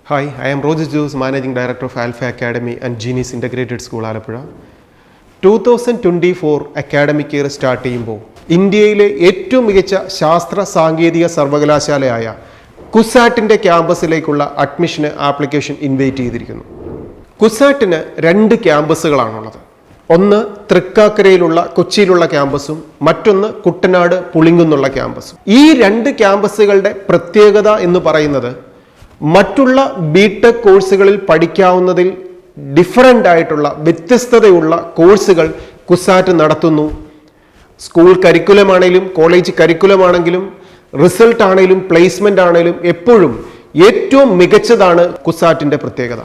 Hi, I am Roger Juice, Managing Director of Alpha Academy and Genius Integrated School, Alappuzha. 2024 academic year start ചെയ്യുമ്പോൾ ഇന്ത്യയിലെ ഏറ്റവും മികച്ച ശാസ്ത്ര സാങ്കേതിക സർവകലാശാലയായ കുസാറ്റിൻ്റെ ക്യാമ്പസിലേക്കുള്ള അഡ്മിഷന് ആപ്ലിക്കേഷൻ ഇൻവൈറ്റ് ചെയ്തിരിക്കുന്നു. കുസാറ്റിന് 2 ക്യാമ്പസുകളാണുള്ളത്. ഒന്ന് തൃക്കാക്കരയിലുള്ള കൊച്ചിയിലുള്ള ക്യാമ്പസും മറ്റൊന്ന് കുട്ടനാട് പുളിങ്കുന്നുള്ള ക്യാമ്പസും. ഈ 2 ക്യാമ്പസുകളുടെ പ്രത്യേകത എന്ന് പറയുന്നത് മറ്റുള്ള ബിടെക് കോഴ്സുകളിൽ പഠിക്കാവുന്നതിൽ ഡിഫറൻ്റ് ആയിട്ടുള്ള വ്യത്യസ്തതയുള്ള കോഴ്സുകൾ കുസാറ്റ് നടത്തുന്നു. സ്കൂൾ കരിക്കുലം ആണെങ്കിലും കോളേജ് കരിക്കുലം ആണെങ്കിലും റിസൾട്ട് ആണെങ്കിലും പ്ലേസ്മെൻ്റ് ആണെങ്കിലും എപ്പോഴും ഏറ്റവും മികച്ചതാണ് കുസാറ്റിൻ്റെ പ്രത്യേകത.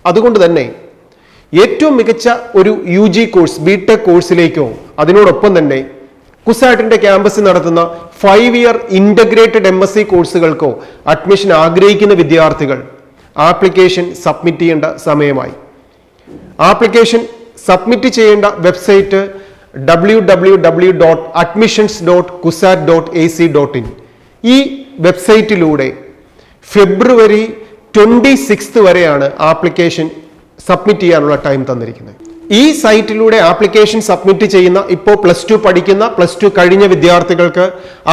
അതുകൊണ്ട് തന്നെ ഏറ്റവും മികച്ച ഒരു UG കോഴ്സ് ബിടെക് കോഴ്സിലേക്കോ അതിനോടൊപ്പം തന്നെ കുസാറ്റിൻ്റെ ക്യാമ്പസിൽ നടത്തുന്ന 5 ഇയർ ഇൻ്റഗ്രേറ്റഡ് MSc കോഴ്സുകൾക്കോ അഡ്മിഷൻ ആഗ്രഹിക്കുന്ന വിദ്യാർത്ഥികൾ ആപ്ലിക്കേഷൻ സബ്മിറ്റ് ചെയ്യേണ്ട സമയമായി. ആപ്ലിക്കേഷൻ സബ്മിറ്റ് ചെയ്യേണ്ട വെബ്സൈറ്റ് www.admissions.kusat.ac.in. ഈ വെബ്സൈറ്റിലൂടെ ഫെബ്രുവരി 26 വരെയാണ് ആപ്ലിക്കേഷൻ സബ്മിറ്റ് ചെയ്യാനുള്ള ടൈം തന്നിരിക്കുന്നത്. ഈ സൈറ്റിലൂടെ ആപ്ലിക്കേഷൻ സബ്മിറ്റ് ചെയ്യുന്ന ഇപ്പോൾ +2 പഠിക്കുന്ന +2 കഴിഞ്ഞ വിദ്യാർത്ഥികൾക്ക്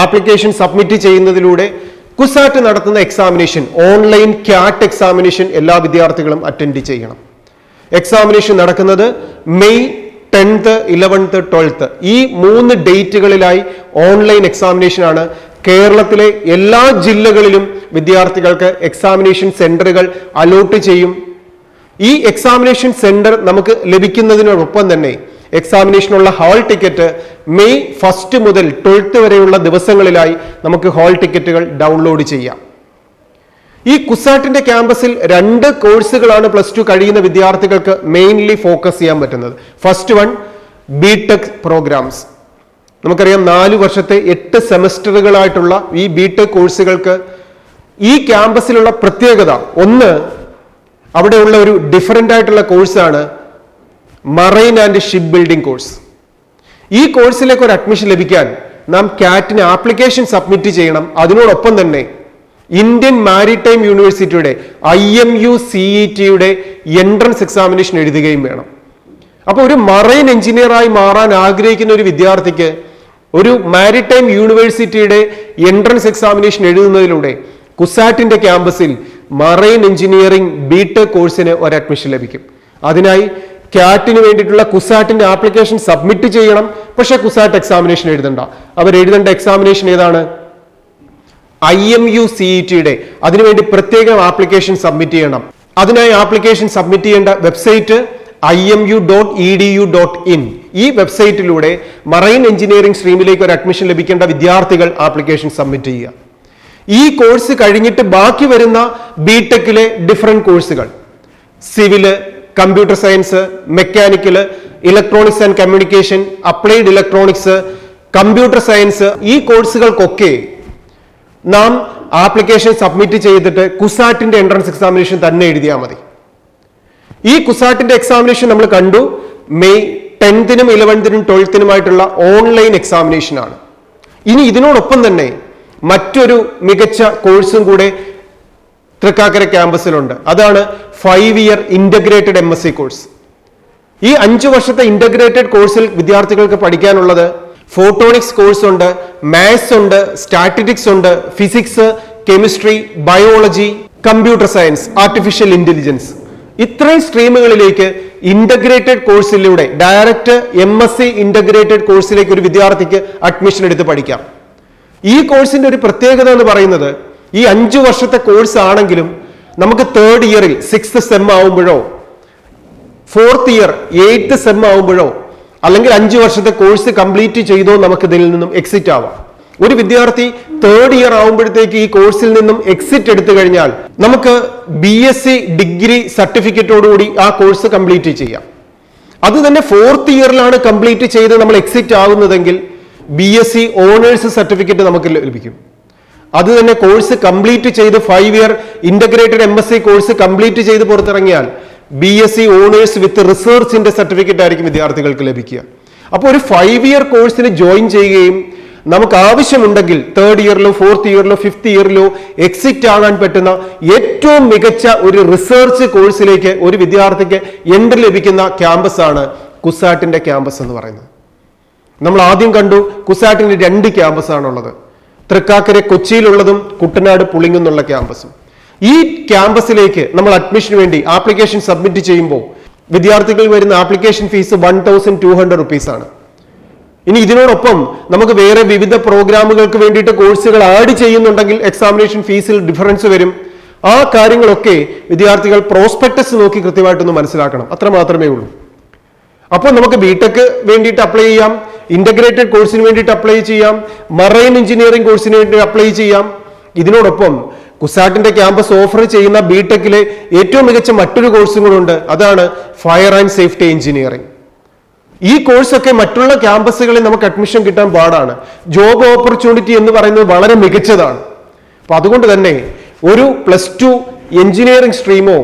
ആപ്ലിക്കേഷൻ സബ്മിറ്റ് ചെയ്യുന്നതിലൂടെ കുസാറ്റ് നടത്തുന്ന എക്സാമിനേഷൻ ഓൺലൈൻ ക്യാറ്റ് എക്സാമിനേഷൻ എല്ലാ വിദ്യാർത്ഥികളും അറ്റൻഡ് ചെയ്യണം. എക്സാമിനേഷൻ നടക്കുന്നത് മെയ് 10th, 11th, 12th ഈ 3 ഡേറ്റുകളിലായി ഓൺലൈൻ എക്സാമിനേഷൻ ആണ്. കേരളത്തിലെ എല്ലാ ജില്ലകളിലും വിദ്യാർത്ഥികൾക്ക് എക്സാമിനേഷൻ സെന്ററുകൾ അലോട്ട് ചെയ്യും. ഈ എക്സാമിനേഷൻ സെന്റർ നമുക്ക് ലഭിക്കുന്നതിനോടൊപ്പം തന്നെ എക്സാമിനേഷനുള്ള ഹാൾ ടിക്കറ്റ് മെയ് 1 മുതൽ 12th വരെയുള്ള ദിവസങ്ങളിലായി നമുക്ക് ഹാൾ ടിക്കറ്റുകൾ ഡൗൺലോഡ് ചെയ്യാം. ഈ കുസാറ്റിന്റെ ക്യാമ്പസിൽ 2 കോഴ്സുകളാണ് +2 കഴിയുന്ന വിദ്യാർത്ഥികൾക്ക് മെയിൻലി ഫോക്കസ് ചെയ്യാൻ പറ്റുന്നത്. First one B Tech programmes. നമുക്കറിയാം 4 വർഷത്തെ 8 സെമസ്റ്ററുകളായിട്ടുള്ള ഈ ബിടെക് കോഴ്സുകൾക്ക് ഈ ക്യാമ്പസിലുള്ള പ്രത്യേകത ഒന്ന് അവിടെയുള്ള ഒരു ഡിഫറൻ്റ് ആയിട്ടുള്ള കോഴ്സാണ് marine and ship building course. ഈ കോഴ്സിലേക്ക് ഒരു അഡ്മിഷൻ ലഭിക്കാൻ നാം കാറ്റിന് ആപ്ലിക്കേഷൻ സബ്മിറ്റ് ചെയ്യണം. അതിനോടൊപ്പം തന്നെ ഇന്ത്യൻ മാരിടൈം യൂണിവേഴ്സിറ്റിയുടെ IMU CET-യുടെ എൻട്രൻസ് എക്സാമിനേഷൻ എഴുതുകയും വേണം. അപ്പോൾ ഒരു മറൈൻ എഞ്ചിനീയറായി മാറാൻ ആഗ്രഹിക്കുന്ന ഒരു വിദ്യാർത്ഥിക്ക് ഒരു മാരിടൈം യൂണിവേഴ്സിറ്റിയുടെ എൻട്രൻസ് എക്സാമിനേഷൻ എഴുതുന്നതിലൂടെ കുസാറ്റിന്റെ ക്യാമ്പസിൽ മറൈൻ എഞ്ചിനീയറിംഗ് ബിടെക് കോഴ്സിന് ഒരു അഡ്മിഷൻ ലഭിക്കും. അതിനായി കാറ്റിന് വേണ്ടിയിട്ടുള്ള കുസാറ്റിന്റെ ആപ്ലിക്കേഷൻ സബ്മിറ്റ് ചെയ്യണം. പക്ഷെ കുസാറ്റ് എക്സാമിനേഷൻ എഴുതണ്ട. അവർ എഴുതേണ്ട എക്സാമിനേഷൻ ഏതാണ്? IMU CET-യുടെ. അതിനുവേണ്ടി പ്രത്യേകം ആപ്ലിക്കേഷൻ സബ്മിറ്റ് ചെയ്യണം. അതിനായി ആപ്ലിക്കേഷൻ സബ്മിറ്റ് ചെയ്യേണ്ട വെബ്സൈറ്റ് imu.edu.in. ഈ വെബ്സൈറ്റിലൂടെ മറൈൻ എഞ്ചിനീയറിംഗ് സ്ട്രീമിലേക്ക് ഒരു അഡ്മിഷൻ ലഭിക്കേണ്ട വിദ്യാർത്ഥികൾ ആപ്ലിക്കേഷൻ സബ്മിറ്റ് ചെയ്യുക. ഈ കോഴ്സ് കഴിഞ്ഞിട്ട് ബാക്കി വരുന്ന ബിടെക്കിലെ ഡിഫറെന്റ് കോഴ്സുകൾ civil, computer science, mechanical, electronics and communication, applied electronics, computer science ഈ കോഴ്സുകൾക്കൊക്കെ നാം ആപ്ലിക്കേഷൻ സബ്മിറ്റ് ചെയ്തിട്ട് കുസാറ്റിന്റെ എൻട്രൻസ് എക്സാമിനേഷൻ തന്നെ എഴുതിയാൽ മതി. ഈ കുസാറ്റിന്റെ എക്സാമിനേഷൻ നമ്മൾ കണ്ടു. May 10th, 11th, 12th online examination ആണ്. ഇനി ഇതിനോടൊപ്പം തന്നെ മറ്റൊരു മികച്ച കോഴ്സും കൂടെ തൃക്കാക്കര ക്യാമ്പസിലുണ്ട്. അതാണ് 5 ഇയർ ഇൻ്റഗ്രേറ്റഡ് MSc കോഴ്സ്. ഈ 5 വർഷത്തെ ഇൻ്റഗ്രേറ്റഡ് കോഴ്സിൽ വിദ്യാർത്ഥികൾക്ക് പഠിക്കാനുള്ളത് ഫോട്ടോണിക്സ് കോഴ്സ് ഉണ്ട്, മാത്സ് ഉണ്ട്, സ്റ്റാറ്റിസ്റ്റിക്സ് ഉണ്ട്, physics, chemistry, biology, computer science, artificial intelligence ഇത്രയും സ്ട്രീമുകളിലേക്ക് ഇന്റഗ്രേറ്റഡ് കോഴ്സിലൂടെ ഡയറക്റ്റ് MSc ഇന്റഗ്രേറ്റഡ് കോഴ്സിലേക്ക് ഒരു വിദ്യാർത്ഥിക്ക് അഡ്മിഷൻ എടുത്ത് പഠിക്കാം. ഈ കോഴ്സിന്റെ ഒരു പ്രത്യേകത എന്ന് പറയുന്നത് ഈ 5 വർഷത്തെ കോഴ്സ് ആണെങ്കിലും നമുക്ക് 3rd ഇയറിൽ 6th സെം ആവുമ്പോഴോ 4th ഇയർ 8th സെം ആവുമ്പോഴോ അല്ലെങ്കിൽ 5 വർഷത്തെ കോഴ്സ് കംപ്ലീറ്റ് ചെയ്തോ നമുക്ക് ഇതിൽ നിന്നും എക്സിറ്റ് ആവാം. ഒരു വിദ്യാർത്ഥി 3rd ഇയർ ആവുമ്പോഴത്തേക്ക് ഈ കോഴ്സിൽ നിന്നും എക്സിറ്റ് എടുത്തു കഴിഞ്ഞാൽ നമുക്ക് BSc ഡിഗ്രി സർട്ടിഫിക്കറ്റോടുകൂടി ആ കോഴ്സ് കംപ്ലീറ്റ് ചെയ്യാം. അത് തന്നെ 4th ഇയറിലാണ് കംപ്ലീറ്റ് ചെയ്ത് നമ്മൾ എക്സിറ്റ് ആവുന്നതെങ്കിൽ BSc ഓണേഴ്സ് സർട്ടിഫിക്കറ്റ് നമുക്ക് ലഭിക്കും. അത് തന്നെ കോഴ്സ് കംപ്ലീറ്റ് ചെയ്ത് 5 year integrated MSc course complete ചെയ്ത് പുറത്തിറങ്ങിയാൽ BSc ഓണേഴ്സ് വിത്ത് റിസർച്ചിന്റെ സർട്ടിഫിക്കറ്റ് ആയിരിക്കും വിദ്യാർത്ഥികൾക്ക് ലഭിക്കുക. അപ്പോൾ ഒരു 5 ഇയർ കോഴ്സിന് ജോയിൻ ചെയ്യുകയും നമുക്ക് ആവശ്യമുണ്ടെങ്കിൽ 3rd ഇയറിലോ 4th ഇയറിലോ 5th ഇയറിലോ എക്സിറ്റ് ആകാൻ പറ്റുന്ന ഏറ്റവും മികച്ച ഒരു റിസർച്ച് കോഴ്സിലേക്ക് ഒരു വിദ്യാർത്ഥിക്ക് എൻട്രി ലഭിക്കുന്ന ക്യാമ്പസ് ആണ് കുസാറ്റിന്റെ ക്യാമ്പസ് എന്ന് പറയുന്നത്. നമ്മൾ ആദ്യം കണ്ടു കുസാറ്റിന് 2 ക്യാമ്പസ് ആണുള്ളത്. തൃക്കാക്കര കൊച്ചിയിലുള്ളതും കുട്ടനാട് പുളിങ്ങുന്നുള്ള ക്യാമ്പസും. ഈ ക്യാമ്പസിലേക്ക് നമ്മൾ അഡ്മിഷന് വേണ്ടി ആപ്ലിക്കേഷൻ സബ്മിറ്റ് ചെയ്യുമ്പോൾ വിദ്യാർത്ഥികൾ വരുന്ന ആപ്ലിക്കേഷൻ ഫീസ് 1200 rupees ആണ്. ഇനി ഇതിനോടൊപ്പം നമുക്ക് വേറെ വിവിധ പ്രോഗ്രാമുകൾക്ക് വേണ്ടിയിട്ട് കോഴ്സുകൾ ആഡ് ചെയ്യുന്നുണ്ടെങ്കിൽ എക്സാമിനേഷൻ ഫീസിൽ ഡിഫറൻസ് വരും. ആ കാര്യങ്ങളൊക്കെ വിദ്യാർത്ഥികൾ പ്രോസ്പെക്ടസ് നോക്കി കൃത്യമായിട്ടൊന്ന് മനസ്സിലാക്കണം. അത്ര മാത്രമേ ഉള്ളൂ. അപ്പോൾ നമുക്ക് ബിടെക് വേണ്ടിയിട്ട് അപ്ലൈ ചെയ്യാം, ഇന്റഗ്രേറ്റഡ് കോഴ്സിന് വേണ്ടിയിട്ട് അപ്ലൈ ചെയ്യാം, മറൈൻ എഞ്ചിനീയറിംഗ് കോഴ്സിന് വേണ്ടി അപ്ലൈ ചെയ്യാം. ഇതിനോടൊപ്പം കുസാറ്റിന്റെ ക്യാമ്പസ് ഓഫർ ചെയ്യുന്ന ബിടെക്കിലെ ഏറ്റവും മികച്ച മറ്റൊരു കോഴ്സും കൂടെ ഉണ്ട്. അതാണ് ഫയർ ആൻഡ് സേഫ്റ്റി എഞ്ചിനീയറിംഗ്. ഈ കോഴ്സൊക്കെ മറ്റുള്ള ക്യാമ്പസുകളിൽ നമുക്ക് അഡ്മിഷൻ കിട്ടാൻ പാടാണ്. ജോബ് ഓപ്പർച്യൂണിറ്റി എന്ന് പറയുന്നത് വളരെ മികച്ചതാണ്. അപ്പൊ അതുകൊണ്ട് തന്നെ ഒരു +2 എഞ്ചിനീയറിംഗ് സ്ട്രീമോ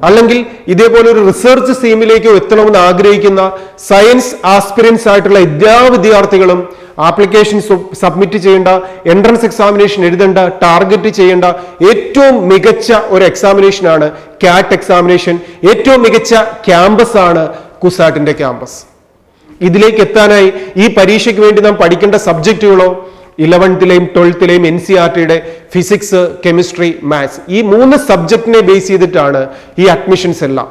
അല്ലെങ്കിൽ ഇതേപോലെ ഒരു റിസർച്ച് സ്ട്രീമിലേക്കോ എത്തണമെന്ന് ആഗ്രഹിക്കുന്ന സയൻസ് ആസ്പിരൻസ് ആയിട്ടുള്ള എല്ലാ വിദ്യാർത്ഥികളും ആപ്ലിക്കേഷൻ സബ്മിറ്റ് ചെയ്യേണ്ട, എൻട്രൻസ് എക്സാമിനേഷൻ എഴുതേണ്ട, ടാർഗറ്റ് ചെയ്യേണ്ട ഏറ്റവും മികച്ച ഒരു എക്സാമിനേഷനാണ് കാറ്റ് എക്സാമിനേഷൻ. ഏറ്റവും മികച്ച ക്യാമ്പസ് ആണ് കുസാറ്റിന്റെ ക്യാമ്പസ്. ഇതിലേക്ക് എത്താനായി ഈ പരീക്ഷയ്ക്ക് വേണ്ടി നാം പഠിക്കേണ്ട സബ്ജക്റ്റുകളോ 11th-ലെയും 12th-ലെയും NCERT-യുടെ ഫിസിക്സ്, കെമിസ്ട്രി, മാത്സ് ഈ 3 സബ്ജക്റ്റിനെ ബേസ് ചെയ്തിട്ടാണ് ഈ അഡ്മിഷൻസ് എല്ലാം.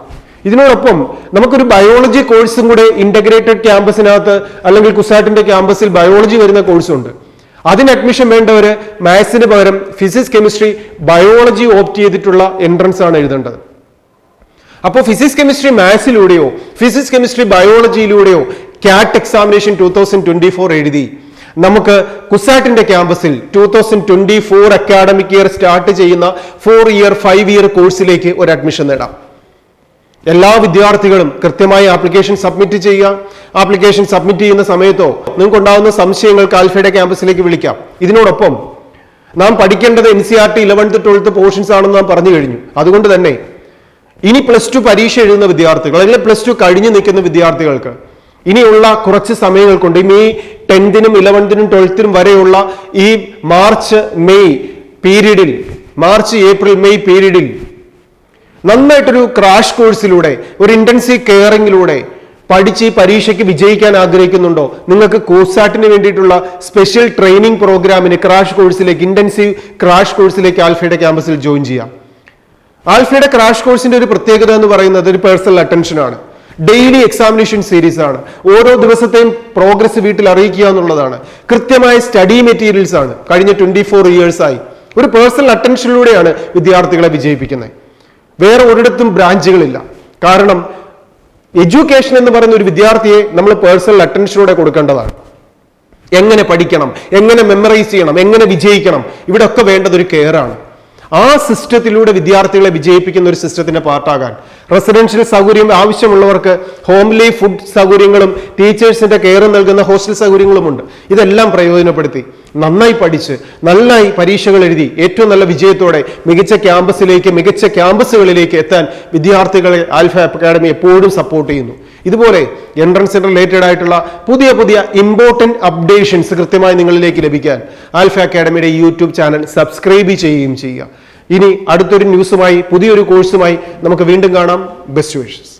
ഇതിനോടൊപ്പം നമുക്കൊരു ബയോളജി കോഴ്സും കൂടെ ഇന്റഗ്രേറ്റഡ് ക്യാമ്പസിനകത്ത് അല്ലെങ്കിൽ കുസാറ്റിന്റെ ക്യാമ്പസിൽ ബയോളജി വരുന്ന കോഴ്സുണ്ട്. അതിന് അഡ്മിഷൻ വേണ്ടവര് മാത്സിന് പകരം ഫിസിക്സ്, കെമിസ്ട്രി, ബയോളജി ഓപ്റ്റ് ചെയ്തിട്ടുള്ള എൻട്രൻസ് ആണ് എഴുതേണ്ടത്. അപ്പോൾ ഫിസിക്സ്, കെമിസ്ട്രി, മാത്സിലൂടെയോ ഫിസിക്സ്, കെമിസ്ട്രി, ബയോളജിയിലൂടെയോ കാറ്റ് എക്സാമിനേഷൻ 2024 എഴുതി നമുക്ക് കുസാറ്റിന്റെ ക്യാമ്പസിൽ 2024 അക്കാഡമിക് ഇയർ സ്റ്റാർട്ട് ചെയ്യുന്ന 4 ഇയർ 5 ഇയർ കോഴ്സിലേക്ക് ഒരു അഡ്മിഷൻ നേടാം. എല്ലാ വിദ്യാർത്ഥികളും കൃത്യമായി ആപ്ലിക്കേഷൻ സബ്മിറ്റ് ചെയ്യുക. ആപ്ലിക്കേഷൻ സബ്മിറ്റ് ചെയ്യുന്ന സമയത്തോ നിങ്ങൾക്ക് ഉണ്ടാകുന്ന സംശയങ്ങൾക്ക് ആൽഫയുടെ ക്യാമ്പസിലേക്ക് വിളിക്കാം. ഇതിനോടൊപ്പം നാം പഠിക്കേണ്ടത് NCERT 11th 12th പോർഷൻസ് ആണെന്ന് നാം പറഞ്ഞു കഴിഞ്ഞു. അതുകൊണ്ട് തന്നെ ഇനി +2 പരീക്ഷ എഴുതുന്ന വിദ്യാർത്ഥികൾ അല്ലെങ്കിൽ +2 കഴിഞ്ഞു നിൽക്കുന്ന വിദ്യാർത്ഥികൾക്ക് ഇനിയുള്ള കുറച്ച് സമയങ്ങൾ കൊണ്ട് ഈ 10th-നും 11th-നും 12th-നും വരെയുള്ള ഈ മാർച്ച് ഏപ്രിൽ മെയ് പീരീഡിൽ നന്നായിട്ടൊരു ക്രാഷ് കോഴ്സിലൂടെ ഒരു ഇന്റൻസീവ് കെയറിംഗിലൂടെ പഠിച്ച് ഈ പരീക്ഷയ്ക്ക് വിജയിക്കാൻ ആഗ്രഹിക്കുന്നുണ്ടോ? നിങ്ങൾക്ക് കുസാറ്റിന് വേണ്ടിയിട്ടുള്ള സ്പെഷ്യൽ ട്രെയിനിങ് പ്രോഗ്രാമിന് ക്രാഷ് കോഴ്സിലേക്ക്, ഇന്റൻസീവ് ക്രാഷ് കോഴ്സിലേക്ക് ആൽഫയുടെ ക്യാമ്പസിൽ ജോയിൻ ചെയ്യാം. ആൽഫയുടെ ക്രാഷ് കോഴ്സിന്റെ ഒരു പ്രത്യേകത എന്ന് പറയുന്നത് ഒരു പേഴ്സണൽ അറ്റൻഷൻ ആണ്. ഡെയിലി എക്സാമിനേഷൻ സീരീസ് ആണ്. ഓരോ ദിവസത്തെയും പ്രോഗ്രസ് വീട്ടിൽ അറിയിക്കുക എന്നുള്ളതാണ്. കൃത്യമായ സ്റ്റഡി മെറ്റീരിയൽസ് ആണ്. കഴിഞ്ഞ 24 ഇയേഴ്സായി ഒരു പേഴ്സണൽ അറ്റൻഷനിലൂടെയാണ് വിദ്യാർത്ഥികളെ വിജയിപ്പിക്കുന്നത്. വേറെ ഒരിടത്തും ബ്രാഞ്ചുകളില്ല. കാരണം എഡ്യൂക്കേഷൻ എന്ന് പറയുന്ന ഒരു വിദ്യാർത്ഥിയെ നമ്മൾ പേഴ്സണൽ അറ്റൻഷനോടെ കൊടുക്കേണ്ടതാണ്. എങ്ങനെ പഠിക്കണം, എങ്ങനെ മെമ്മറൈസ് ചെയ്യണം, എങ്ങനെ വിജയിക്കണം, ഇവിടെ ഒക്കെ വേണ്ടത് ഒരു കെയർ ആണ്. ആ സിസ്റ്റത്തിലൂടെ വിദ്യാർത്ഥികളെ വിജയിപ്പിക്കുന്ന ഒരു സിസ്റ്റത്തിന്റെ പാർട്ടാകാൻ റെസിഡൻഷ്യൽ സൗകര്യം ആവശ്യമുള്ളവർക്ക് ഹോംലി ഫുഡ് സൗകര്യങ്ങളും ടീച്ചേഴ്സിന്റെ കെയർ നൽകുന്ന ഹോസ്റ്റൽ സൗകര്യങ്ങളുമുണ്ട്. ഇതെല്ലാം പ്രയോജനപ്പെടുത്തി നന്നായി പഠിച്ച് നന്നായി പരീക്ഷകൾ എഴുതി ഏറ്റവും നല്ല വിജയത്തോടെ മികച്ച ക്യാമ്പസുകളിലേക്ക് എത്താൻ വിദ്യാർത്ഥികളെ ആൽഫ അക്കാഡമി എപ്പോഴും സപ്പോർട്ട് ചെയ്യുന്നു. ഇതുപോലെ എൻട്രൻസ് റിലേറ്റഡ് ആയിട്ടുള്ള പുതിയ ഇമ്പോർട്ടന്റ് അപ്ഡേഷൻസ് കൃത്യമായി നിങ്ങളിലേക്ക് ലഭിക്കാൻ ആൽഫ അക്കാഡമിയുടെ യൂട്യൂബ് ചാനൽ സബ്സ്ക്രൈബ് ചെയ്യുകയും ചെയ്യുക. ഇനി അടുത്തൊരു ന്യൂസുമായി പുതിയൊരു കോഴ്സുമായി നമുക്ക് വീണ്ടും കാണാം. Best wishes.